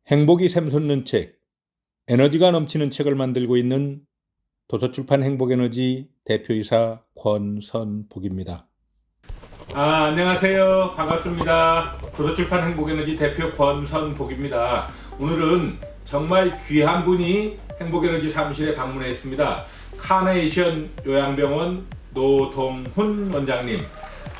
행복이 샘솟는 책, 에너지가 넘치는 책을 만들고 있는 도서출판 행복에너지 대표이사 권선복입니다. 안녕하세요. 반갑습니다. 도서출판 행복에너지 대표 권선복입니다. 오늘은 정말 귀한 분이 행복에너지 사무실에 방문했습니다. 카네이션 요양병원 노동훈 원장님,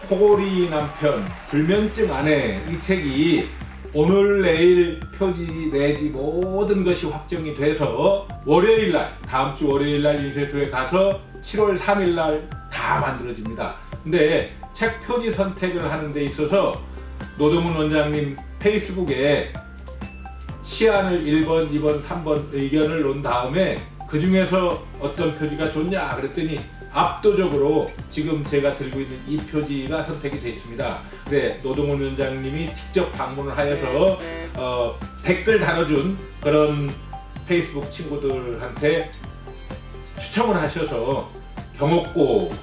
코골이 남편, 불면증 아내, 이 책이 오늘 내일 표지 내지 모든 것이 확정이 돼서 월요일날, 다음 주 월요일날 인쇄소에 가서 7월 3일날 다 만들어집니다. 근데 책 표지 선택을 하는 데 있어서 노동훈 원장님 페이스북에 시안을 1번, 2번, 3번 의견을 놓은 다음에 그 중에서 어떤 표지가 좋냐 그랬더니 압도적으로 지금 제가 들고 있는 이 표지가 선택이 되어 있습니다. 네, 노동훈 원장님이 직접 방문을 하여서 댓글 달아준 그런 페이스북 친구들한테 추첨을 하셔서 경옥고,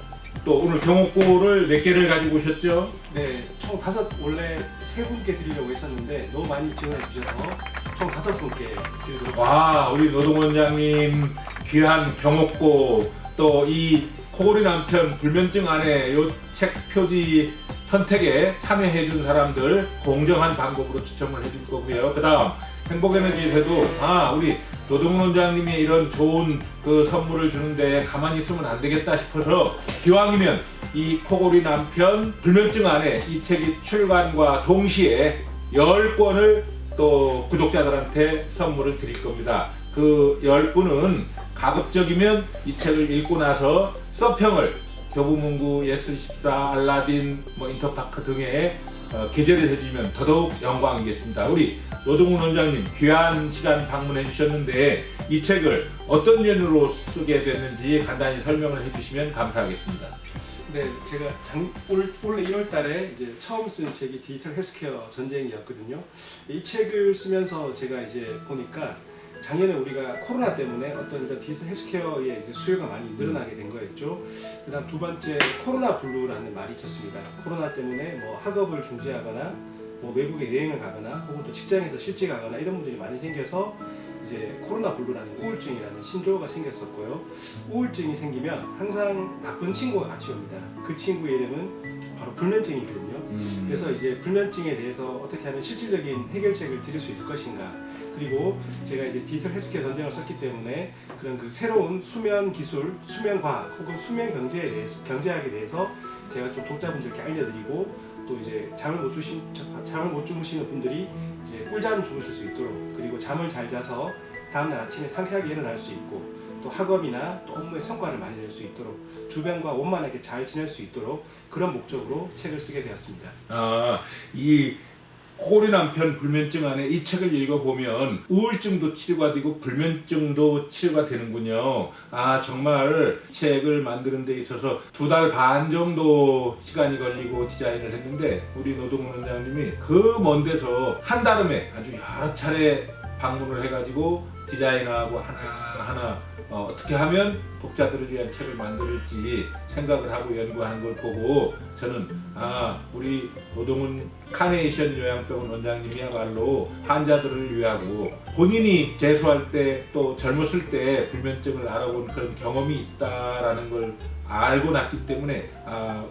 또 오늘 경옥고를 몇 개를 가지고 오셨죠? 네, 총 5, 원래 3분께 드리려고 했었는데 너무 많이 지원해 주셔서 총 5분께 드리도록 와, 우리 노동훈 원장님 귀한 경옥고, 또 이 코골이 남편 불면증 아내 요 책 표지 선택에 참여해 준 사람들 공정한 방법으로 추첨을 해줄 거고요. 그 다음 행복에너지에서도 우리 노동훈 원장님이 이런 좋은 그 선물을 주는데 가만히 있으면 안 되겠다 싶어서 기왕이면 이 코골이 남편 불면증 아내 이 책이 출간과 동시에 10권을 또 구독자들한테 선물을 드릴 겁니다. 그 10분은 가급적이면 이 책을 읽고 나서 서평을 교보문고, 예스24, 알라딘, 인터파크 등에 게재를 해주시면 더더욱 영광이겠습니다. 우리 노동훈 원장님 귀한 시간 방문해 주셨는데 이 책을 어떤 연유로 쓰게 됐는지 간단히 설명을 해주시면 감사하겠습니다. 네, 제가 올해 1월달에 이제 처음 쓴 책이 디지털 헬스케어 전쟁이었거든요. 이 책을 쓰면서 제가 이제 보니까 작년에 우리가 코로나 때문에 어떤 이런 디지털 헬스케어의 이제 수요가 많이 늘어나게 된 거였죠. 그다음 두 번째, 코로나 블루라는 말이 있었습니다. 코로나 때문에 학업을 중지하거나 외국에 여행을 가거나 혹은 또 직장에서 실직 가거나 이런 분들이 많이 생겨서 이제 코로나 블루라는 우울증이라는 신조어가 생겼었고요. 우울증이 생기면 항상 나쁜 친구가 같이 옵니다. 그 친구의 이름은 바로 불면증이거든요. 그래서 이제 불면증에 대해서 어떻게 하면 실질적인 해결책을 드릴 수 있을 것인가. 그리고 제가 이제 디지털 헬스케어 전쟁을 썼기 때문에 그런 그 새로운 수면 기술, 수면 과학 혹은 수면 경제학에 대해서 제가 좀 독자분들께 알려드리고, 또 이제 잠을 못 주무시는 분들이 이제 꿀잠 주무실 수 있도록, 그리고 잠을 잘 자서 다음날 아침에 상쾌하게 일어날 수 있고, 또 학업이나 또 업무의 성과를 많이 낼 수 있도록, 주변과 원만하게 잘 지낼 수 있도록 그런 목적으로 책을 쓰게 되었습니다. 이 코골이 남편 불면증 아내 이 책을 읽어보면 우울증도 치료가 되고 불면증도 치료가 되는군요. 정말 책을 만드는 데 있어서 2달 반 정도 시간이 걸리고 디자인을 했는데 우리 노동훈 원장님이 그 먼 데서 한달음에 아주 여러 차례 방문을 해가지고 디자인하고 하나하나 어떻게 하면 독자들을 위한 책을 만들지 생각을 하고 연구하는 걸 보고 저는 우리 노동훈 카네이션 요양병원 원장님이야말로 환자들을 위하고 본인이 재수할 때 또 젊었을 때 불면증을 알아본 그런 경험이 있다라는 걸 알고 났기 때문에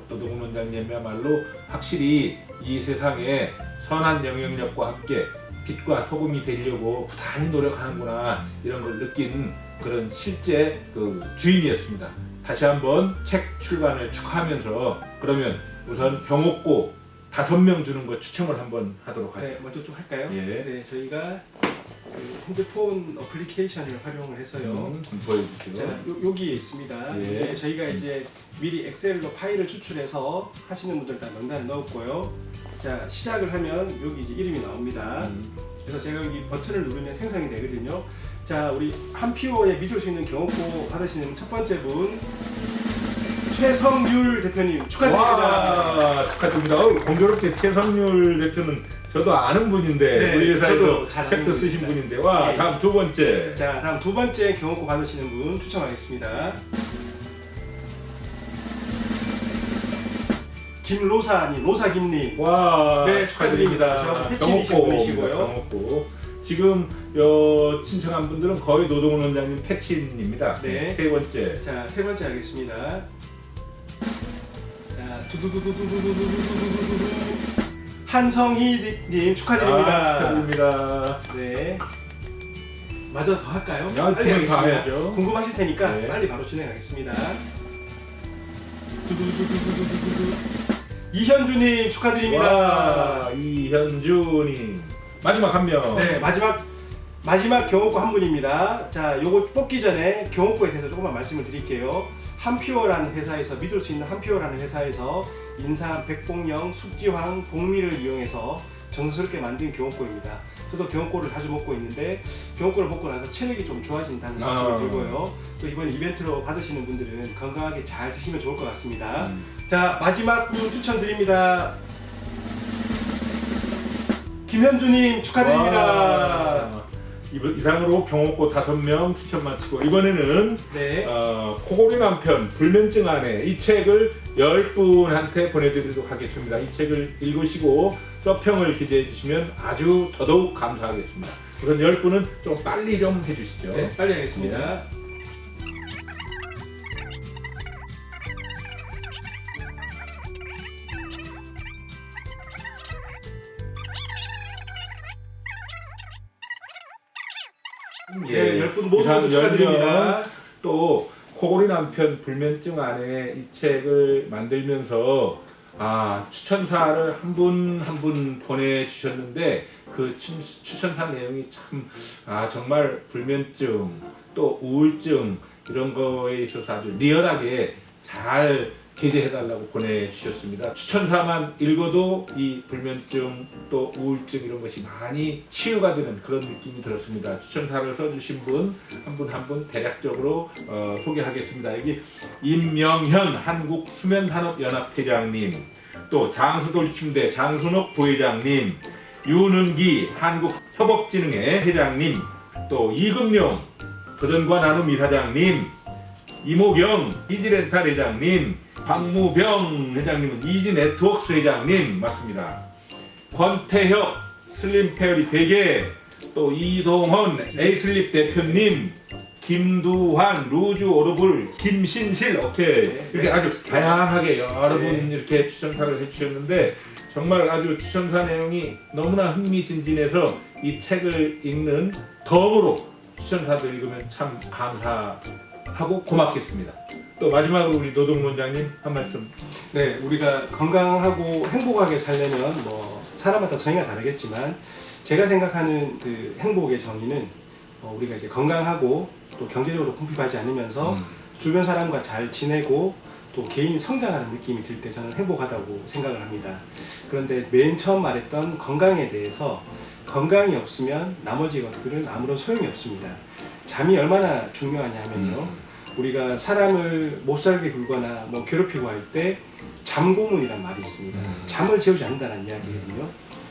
노동훈 원장님이야말로 확실히 이 세상에 선한 영향력과 함께 빛과 소금이 되려고 부단히 노력하는구나 이런 걸 느낀 그런 실제 그 주인이었습니다. 다시 한번 책 출간을 축하하면서 그러면 우선 경옥고 5명 주는 거 추첨을 한번 하도록 하죠. 네, 먼저 좀 할까요? 예. 네, 저희가 그 핸드폰 어플리케이션을 활용을 해서요. 보여주세요. 자, 여기에 있습니다. 예. 여기에 저희가 이제 미리 엑셀로 파일을 추출해서 하시는 분들 다 명단을 넣었고요. 자, 시작을 하면 여기 이제 이름이 나옵니다. 그래서 제가 여기 버튼을 누르면 생성이 되거든요. 자, 우리 한피오에 믿을 수 있는 경옥고 받으시는 첫 번째 분 최성률 대표님 축하드립니다. 축하드립니다. 공교롭게 최성률 대표는 저도 아는 분인데 네, 우리 저도 회사에서 잘 책도 아는 쓰신 분입니다. 분인데 네. 다음 2번째. 자, 다음 2번째 경옥고 받으시는 분 추첨하겠습니다. 김로사님, 로사김님. 와, 네, 축하드립니다. 축하드립니다. 패치 주신 분이시고요. 경옥고. 지금 신청한 분들은 거의 노동훈 원장님 패친입니다. 네. 세 번째. 자, 세 번째 하겠습니다. 자, 두두두두두두두두두두두두 한성희님 축하드립니다. 축하드립니다. 네. 마저 더 할까요? 야, 빨리 두번더 하겠습니다. 해야죠. 궁금하실 테니까 네. 빨리 바로 진행하겠습니다. 두두두두두두두두 이현주님 축하드립니다. 와, 이현주님. 마지막 한 명. 네, 마지막 경옥고 한 분입니다. 자, 요거 뽑기 전에 경옥고에 대해서 조금만 말씀을 드릴게요. 한퓨어라는 회사에서 믿을 수 있는 한퓨어라는 회사에서 인삼, 백봉령, 숙지황, 복미를 이용해서 정성스럽게 만든 경옥고입니다. 저도 경옥고를 자주 먹고 있는데 경옥고를 먹고 나서 체력이 좀 좋아진다는 느낌이 들고요. 또 이번 이벤트로 받으시는 분들은 건강하게 잘 드시면 좋을 것 같습니다. 자, 마지막 분 추천드립니다. 김현주님 축하드립니다. 와, 이상으로 경옥고 5명 추천 마치고 이번에는 네. 코골이 남편 불면증 아내 이 책을 10분한테 보내드리도록 하겠습니다. 이 책을 읽으시고 서평을 기대해 주시면 아주 더더욱 감사하겠습니다. 우선 10분은 좀 빨리 좀 해주시죠. 네, 빨리 하겠습니다. 네, 10분 모두 이상 축하드립니다. 10명. 또 코골이 남편 불면증 아내 이 책을 만들면서 추천사를 한 분 한 분 보내주셨는데 그 추천사 내용이 참 정말 불면증 또 우울증 이런 거에 있어서 아주 리얼하게 잘 게재해달라고 보내주셨습니다. 추천사만 읽어도 이 불면증 또 우울증 이런 것이 많이 치유가 되는 그런 느낌이 들었습니다. 추천사를 써주신 분 한 분 한 분 대략적으로 소개하겠습니다. 여기 임명현 한국수면산업연합회장님, 또 장수돌침대 장순옥 부회장님, 윤은기 한국협업진흥회 회장님, 또 이금용 도전과 나눔 이사장님, 이모경 이지렌탈 회장님, 박무병 회장님은 이지네트웍스 회장님 맞습니다. 권태혁 슬림페어리 베개, 또 이동헌 에이슬립 대표님, 김두환 루즈 오르블, 김신실 이렇게 아주 다양하게 여러 분 이렇게 추천사를 해주셨는데 정말 아주 추천사 내용이 너무나 흥미진진해서 이 책을 읽는 덤으로 추천사도 읽으면 참 감사하고 고맙겠습니다. 또 마지막으로 우리 노동 원장님 한 말씀. 네, 우리가 건강하고 행복하게 살려면 뭐 사람마다 정의가 다르겠지만 제가 생각하는 그 행복의 정의는 우리가 이제 건강하고 또 경제적으로 궁핍하지 않으면서 주변 사람과 잘 지내고 또 개인이 성장하는 느낌이 들 때 저는 행복하다고 생각을 합니다. 그런데 맨 처음 말했던 건강에 대해서 건강이 없으면 나머지 것들은 아무런 소용이 없습니다. 잠이 얼마나 중요하냐면요. 우리가 사람을 못 살게 굴거나 뭐 괴롭히고 할 때 잠고문이란 말이 있습니다. 잠을 재우지 않는다는 이야기거든요.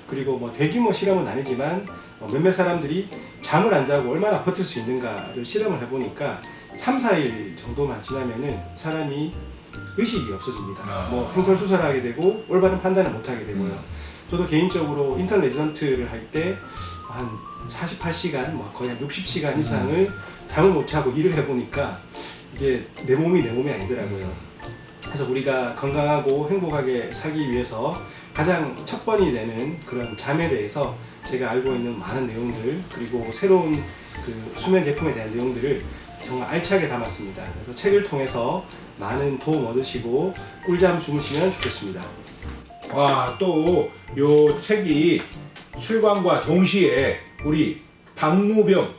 그리고 뭐 대규모 실험은 아니지만 몇몇 사람들이 잠을 안 자고 얼마나 버틸 수 있는가를 실험을 해보니까 3, 4일 정도만 지나면은 사람이 의식이 없어집니다. 뭐 횡설수설하게 되고 올바른 판단을 못하게 되고요. 저도 개인적으로 인턴 레지던트를 할 때 한 48시간, 뭐 거의 한 60시간 이상을 잠을 못 자고 일을 해보니까 이게 내 몸이 아니더라고요. 그래서 우리가 건강하고 행복하게 살기 위해서 가장 첫번이 되는 그런 잠에 대해서 제가 알고 있는 많은 내용들, 그리고 새로운 그 수면 제품에 대한 내용들을 정말 알차게 담았습니다. 그래서 책을 통해서 많은 도움 얻으시고 꿀잠 주무시면 좋겠습니다. 또 요 책이 출간과 동시에 우리 박무병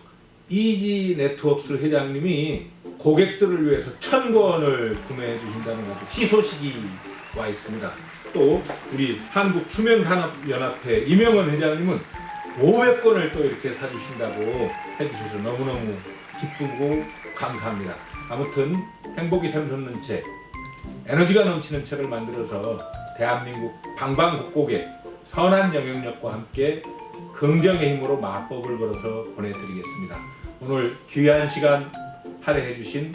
이지네트웍스 회장님이 고객들을 위해서 1000권을 구매해 주신다는 아주 희소식이 와 있습니다. 또 우리 한국수면산업연합회 이명헌 회장님은 500권을 또 이렇게 사주신다고 해주셔서 너무너무 기쁘고 감사합니다. 아무튼 행복이 샘솟는 책, 에너지가 넘치는 책을 만들어서 대한민국 방방곡곡에 선한 영향력과 함께 긍정의 힘으로 마법을 걸어서 보내드리겠습니다. 오늘 귀한 시간 할애해 주신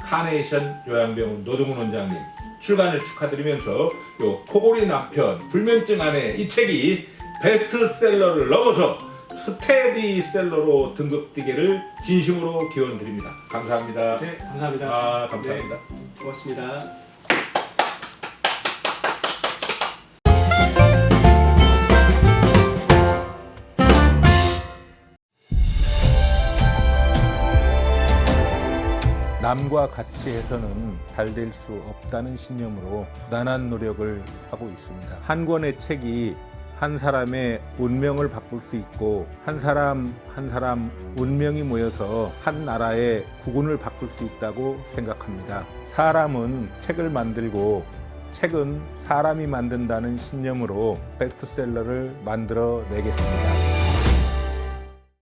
카네이션 요양병원 노동훈 원장님 출간을 축하드리면서 요 코골이 남편 불면증 아내 이 책이 베스트셀러를 넘어서 스테디셀러로 등극되기를 진심으로 기원드립니다. 감사합니다. 네, 감사합니다. 아, 감사합니다. 네, 고맙습니다. 남과 같이 해서는 잘 될 수 없다는 신념으로 부단한 노력을 하고 있습니다. 한 권의 책이 한 사람의 운명을 바꿀 수 있고 한 사람 한 사람 운명이 모여서 한 나라의 국운을 바꿀 수 있다고 생각합니다. 사람은 책을 만들고 책은 사람이 만든다는 신념으로 베스트셀러를 만들어 내겠습니다.